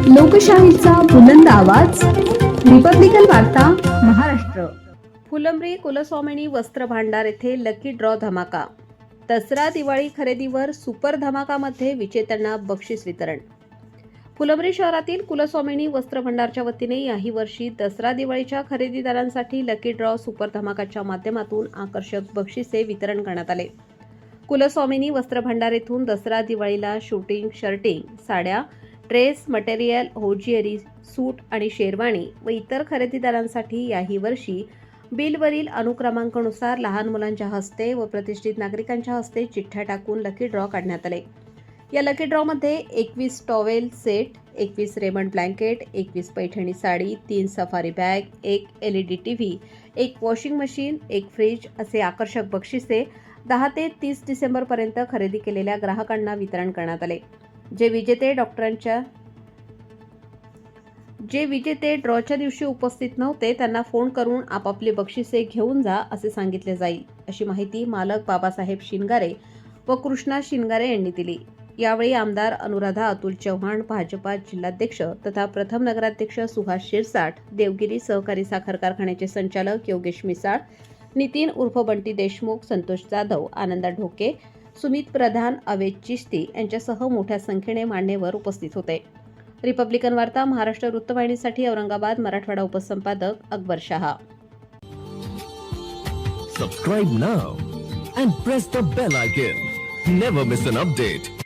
लोकशाहीचा बुलंद आवाज रिपब्लिकन वार्ता महाराष्ट्र. फुलंब्री कुलस्वामिनी वस्त्र भांडार येथे लकी ड्रॉ धमाका. दसरा दिवाळी खरेदीवर सुपर धमाकामध्ये विजेत्यांना बक्षीस वितरण. फुलंब्री शहरातील कुलस्वामिनी वस्त्र भांडारच्या वतीने याही वर्षी दसरा दिवाळीच्या खरेदीदारांसाठी लकी ड्रॉ सुपर धमाकाच्या माध्यमातून आकर्षक बक्षिसे वितरण करण्यात आले. कुलस्वामिनी वस्त्र भांडार येथून दसरा दिवाळीला शूटिंग, शर्टिंग, साड्या, ड्रेस मटेरियल, होजियरी, सूट आणि शेरवाणी व इतर खरेदीदारांसाठी याही वर्षी बिलवरील अनुक्रमांकानुसार लहान मुलांच्या हस्ते व प्रतिष्ठित नागरिकांच्या हस्ते चिठ्ठ्या टाकून लकी ड्रॉ काढण्यात आले. या लकी ड्रॉमध्ये 21 towel set, 21 Raymond blanket, 21 Paithani sari, 3 safari bag, 1 LED TV, 1 washing machine, 1 fridge असे आकर्षक बक्षिसे 10 ते 30 डिसेंबरपर्यंत खरेदी केलेल्या ग्राहकांना वितरण करण्यात आले. जे विजेते ड्रॉच्या दिवशी उपस्थित नव्हते त्यांना फोन करून आपापली बक्षिसे घेऊन जा असे सांगितले जाईल, अशी माहिती मालक बाबासाहेब शिनगारे व कृष्णा शिनगारे यांनी दिली. यावेळी आमदार अनुराधा अतुल चव्हाण, भाजपा जिल्हाध्यक्ष तथा प्रथम नगराध्यक्ष सुहास शिरसाट, देवगिरी सहकारी साखर कारखान्याचे संचालक योगेश मिसाळ, नितीन उर्फ बंटी देशमुख, संतोष जाधव, आनंदा ढोके, सुमित प्रधान, अवेद चिश्ती यांच्यासह मोठ्या संख्येने मान्यवर उपस्थित होते. रिपब्लिकन वार्ता Maharashtra वृत्तवाहिनीसाठी Aurangabad Marathwada उपसंपादक Akbar Shah. Subscribe now and press the bell icon. Never miss an update.